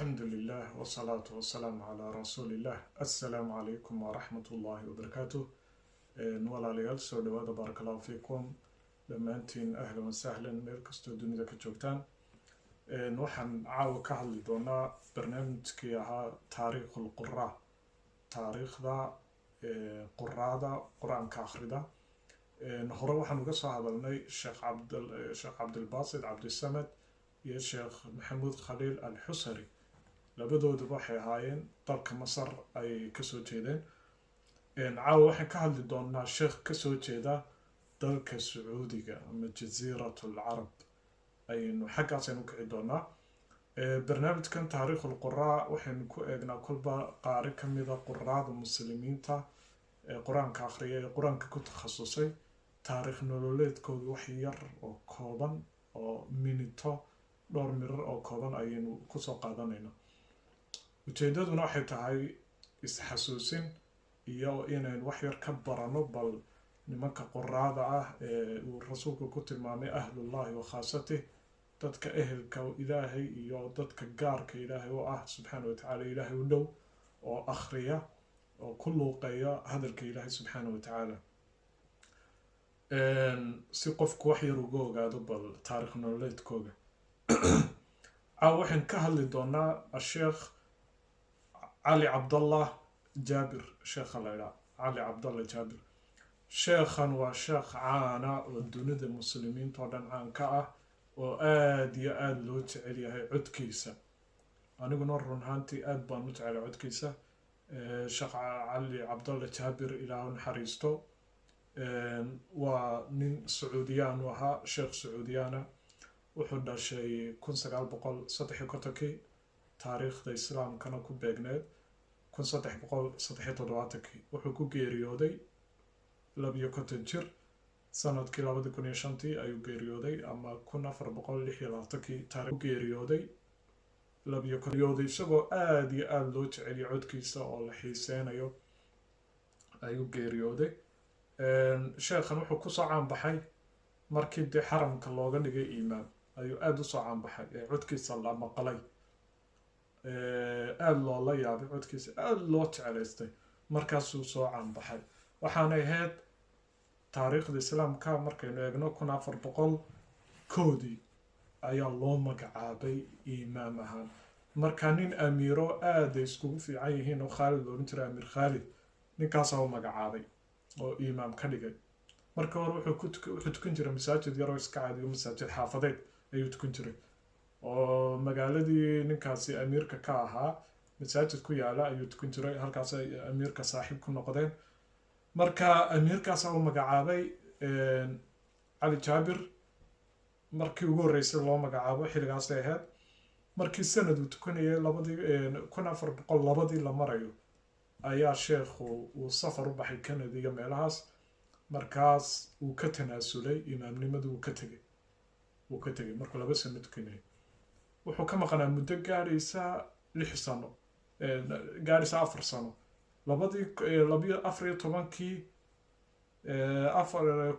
الحمد لله والصلاة والسلام على رسول الله. السلام عليكم ورحمة الله وبركاته. نوال عليال سو دواد بارك الله فيكم لما أنتين أهلا وسهلا ميركستو دونيدا كجوكتان. نوحن عاو كهل دونا برنامج كيها تاريخ القراء. تاريخ ذا قراء ذا قرآن كاخر ذا. نهرو وحن قصة هذا الشيخ عبد الباسط عبد السمد يا شيخ محمود خليل الحسري labadoodu waxay ahaayeen dalka Masar ay ka soo jeedeen caawa waxaan ka hadli doonaa sheekh ka soo jeeda dalka Sacuudiga ama Jasiiratul Arab aynu xaggaasaynu kici doonaa barnaamijkan taariikhul quraa waxaynu ku eegnaa kolba qaari ka mid ah quraada muslimiinta quraanka akhriya ee quraanka ku takhasusay taariikh nololeedkooda wax yar oo kooban oo minito dhowr mirar oo kooban ayaynu ku soo qaadanaynaa ujeedaduna waxay tahay isxasuusin iyo inaynu wax yar ka barano bal nimanka quraada ah ee uu rasuulku ku tilmaamay ahlullahi wa khaasatih dadka ehelka ilaahay iyo dadka gaarka ilaahay oo ah subxaanahu wa tacaala ilaahay u dhow oo akhriya oo ku luuqeeya hadalka ilaahay subxaanahu wa tacaala si qofku wax yar uga ogaado bal taariikh nololeedkooda waxaan ka hadli doonaa الشيخ علي عبد الله جابر شيخ الله علي عبد الله جابر شيخا وشيخ عانا والدنيا المسلمين طبعا عن كأه وآد يآد لو تعلي هاي عد كيسة أنا قلنا هانتي آد بانو تعلي عد كيسة شيخ علي عبد الله جابر إلى حريستو ونين سعوديان وها شيخ سعوديانا wuxuu dhashay 1953 taariikhda islaamkana ku beegneed 1373 wuxuu ku geeriyooday 52 jir sanadkii 2005 ayuu geeriyooday ama 1426 taariikh geeriyooday 52 isagoo aad iyo aad loo jecel codkiisa oo la xiiseynayo ayuu geeriyooday sheekhan wuxuu ku soo caan baxay markii de xaramka looga dhigay iimaan ayuu aad u soo caan baxay codkiisa la maqalay aad loola yaabay codkiisa aad loo jecelaystay markaasuu soo caan baxay waxaanay ahayd taariikhda islaamka markaynu eegno 1400 ayaa loo magacaabay imaam ahaan marka nin amiiro aad ay iskugu fiican yihiin oo Khalid loo jiray Amir Khalid ninkaas oo magacaabay oo imaam ka dhigay marka hore wuxuu tukan jiray masaajid yar oo iska caadi ah masaajid xaafadeed ayuu tukan jiray oo magaaladii ninkaasi amiirka ka ahaa masaajid ku yaala ayuu tukan jiray halkaas ay amiirka saaxiib ku noqdeen marka amiirkaas uu magacaabay Ali Jabir markii ugu horeysay loo magacaabo xilligaas ay ahayd markii sanad uu tukanayay 1402 la marayo ayaa sheekhu uu safar u baxay Canada iyo meelahaas markaas uu ka tanaasulay imaamnimadu uu ka tagay markuu 2 sano tukanay wuxuu ka maqnaa muddo gaaraysa 6 sano gaaraysa 4 sano 14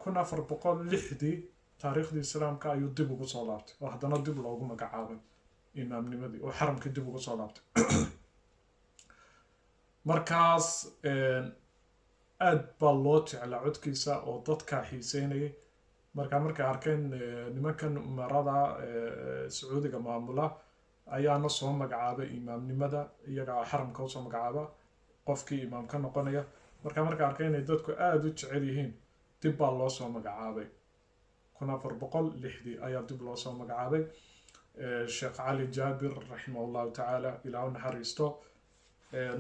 1406 taariikhda islaamka ayuu dib ugu soo laabtay oo haddana dib loogu magacaabay imaamnimadii oo xaramka dib ugu soo laabtay markaas aad baa loo jeclaa codkiisa oo dadka xiiseynayay markay arkeen nimankan umarada Sacuudiga maamula ayaana soo magacaabay imaamnimada iyaga xaramka soo magacaaba qofkii imaam ka noqonaya markay arkeen inay dadku aad u jecel yihiin dib baa loo soo magacaabay 1406 ayaa dib loo soo magacaabay Sheikh Ali Jabir rahimahullah ta'ala ilaa naxariisto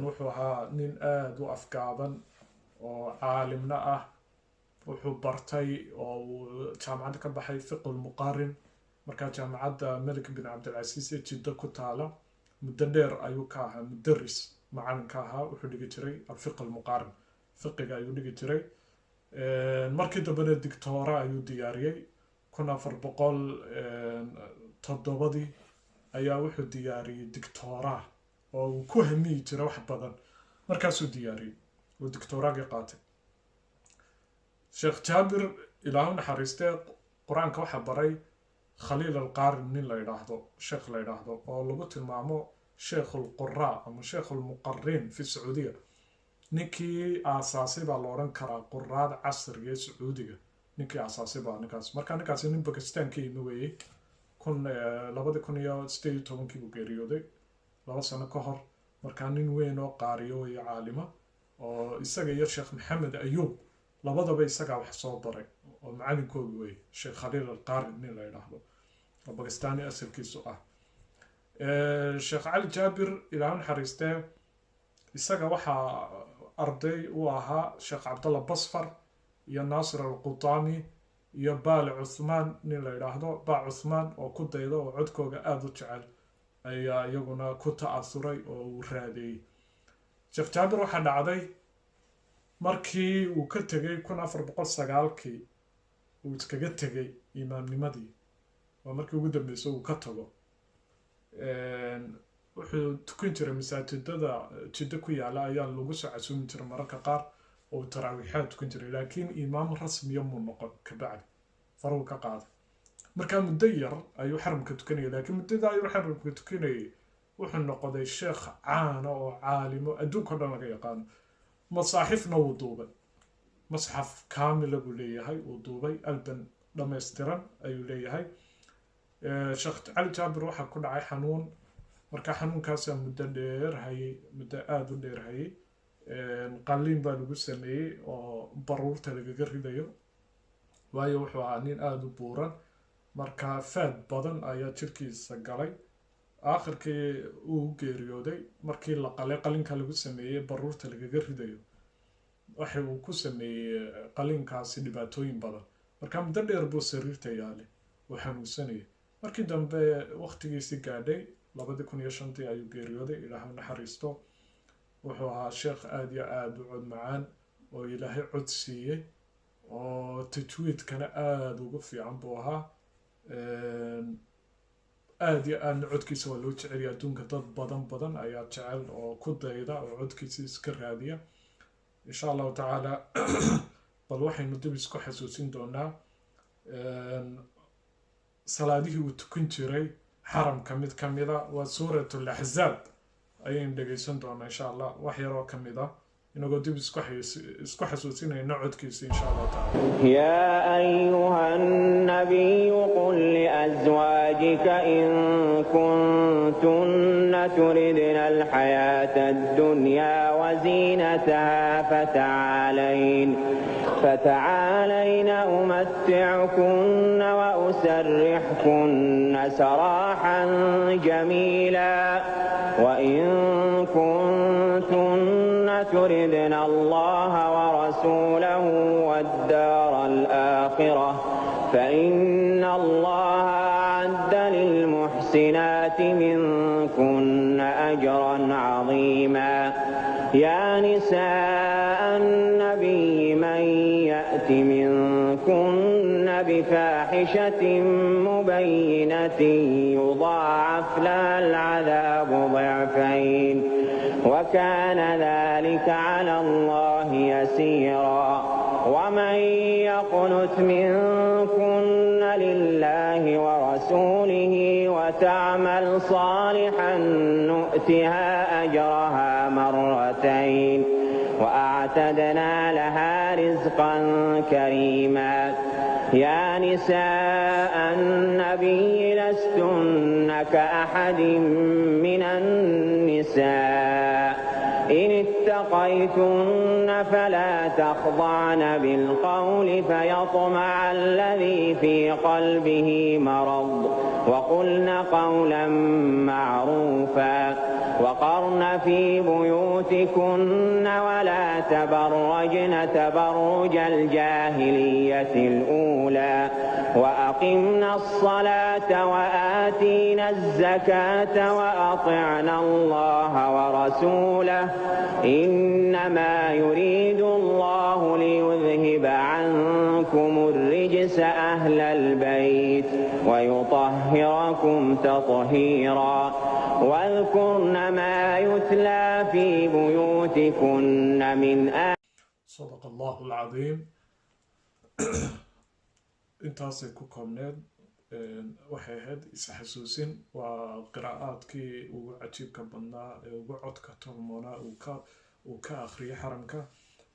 wuxuu ahaa nin aad u afgaaban oo caalimna ah wuxuu bartay oo jaamacad ka baxay fiqh al-muqarin marka jaamacadda Malik bin Abdul Aziz ee Jidda ku taala muddo dheer ayuu ka ahaa mudarris macallin ka ahaa wuxuu dhigi jiray fiqh al-muqarin fiqiga ayuu dhigi jiray markii dambena doctora ayuu diyaariyay 1407 ayaa wuxuu diyaariyay doctora oo uu ku hamiyi jiray wax badan markaasuu diyaariyay ودكتوراه قاتل شيخ جابر إلهو نحرسته قرآن كوحة بري خليل القارن من لا يراهدو شيخ لا يراهدو oo lagu tilmaamo sheekh alquraa ama sheekh almuqariin fi sacuudiya ninkii aasaasay baa la odhan karaa quraada casriga ee sacuudiga ninkii aasaasay baa ninkaas. marka ninkaasi nin bakistan ka yimi weeyey 2018 buu geeriyooday 2 sano ka hor. markaa nin weyn oo qaariyo weeye caalima oo isaga iyo sheekh maxamed ayuub labadaba isagaa wax soo baray oo macalinkoodu weeye sheekh khaliil alqaari nin la yidhaahdo oo bakistani asalkiisu ah. sheekh cali jaabir ilaahu naxariistee isaga waxaa arday u ahaa sheekh cabdalla basfar iyo naasir alqutaami iyo baali cuthmaan nin la yidhaahdo baa cuthmaan oo ku dayda oo codkooga aada u jecel ayaa iyaguna ku ta'asuray oo uu raadeeyey. sheekh jaabir waxaa dhacday markii uu ka tegey 1409 uu iskaga tegey imaamnimadii waa markii ugu dambeysay uu ka tago. wuxuu tukan jiray masaajidada jiddo ku yaala ayaa lagu soo casuumi jiray mararka qaar oo taraawiixaad tukan jiray laakiin imaam rasmiya muu noqon kabacdi faruu ka qaaday. markaa muddo yar ayuu xaramka tukanayay laakiin muddada ayuu xaramka tukanayay wuxuu noqday sheekh caana oo caalimo adduunka o dhan laga yaqaano. masaaxifna wuu duubay masxaf kaamila buu leeyahay uu duubay alban dhammaystiran ayuu leeyahay. sheekh cali jaabir waxaa ku dhacay xanuun markaa xanuunkaasaa muddo dheer hayay muddo aada u dheer hayay. qalliin baa lagu sameeyey oo baruurta lagaga ridayo waayo wuxuu ahaa nin aada u buuran markaa faad badan ayaa jirkiisa galay. aakhirkii uu geeriyooday markii la qalay qalinka lagu sameeyey baruurta lagaga ridayo waxa uu ku sameeyey qalinkaasi dhibaatooyin badan markaa muddo dheer buu sariirta yaalay uu xanuunsanayay. markii dambe waqtigiisii gaadhay 2005 ayuu geeriyooday ilaahay naxariisto. wuxuu ahaa sheekh aada iyo aada u cod macaan oo ilaahay cod siiyey oo tajwiidkana aada ugu fiican buu ahaa. aada iyo aadna codkiisa waa loo jecelya adduunka dad badan ayaa jecel oo ku dayda oo codkiisa iska raadiya. insha allahu tacaala bal waxaynu dib isku xasuusin doonaa salaadihii uu tukan jiray xaramka mid ka mida waa suurat alaxzaab ayaynu dhegaysan doonaa insha allah wax yaroo ka mid ah inagoo dib isku xasuusinayno codkiisa insha allah tacaala. yaa ayuha nabiyu qul liazwaajika in kuntunna turidna alxayaata addunya waziinataha فتعالين أمتعكن وأسرحكن سراحا جميلا وإن كنتن تردن الله ورسوله والدار الآخرة فإن الله أعد للمحسنات منكن أجرا عظيما. يا نساء النبي من يأت منكن بفاحشة مبينة يضاعف لها العذاب ضعفين وكان ذلك على الله يسيرا. ومن يقنت منكن لله ورسوله وتعمل صالحا نؤتها أجرها مرتين وأعتدنا لها رزقا كريما. يا نساء النبي لستن كأحد من النساء إن اتقيتن فلا تخضعن بالقول فيطمع الذي في قلبه مرض وقلن قولا معروفا وقرن في بيوتكن ولا تبرجن تبرج الجاهلية الأولى وأقمنا الصلاة وآتينا الزكاة وأطعنا الله ورسوله إنما يريد الله ليذهب عنكم الرجس أهل البيت ويطهركم تطهيرا. واذكرن ما يتلى في بيوتكن من صدق الله العظيم. intaasay ku koobneed waxay ahayd isxasuusin waa qiraa'aadkii ugu cajiibka badnaa ee ugu codka tolmoonaa uu ka akhriyay xaramka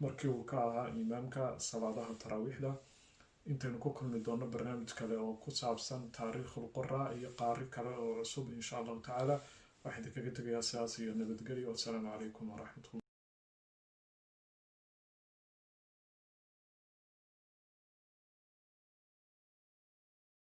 markii uu ka ahaa imaamka salaadaha taraawiixda. intaynu ku kulmi doono barnaamij kale oo ku saabsan taariikhul qoraa iyo qaari kale oo cusub insha allahu tacaala waxaan idinkaga tegayaa sidaas iyo nabadgelyo. wassalaamu calaykum waraxmatullah.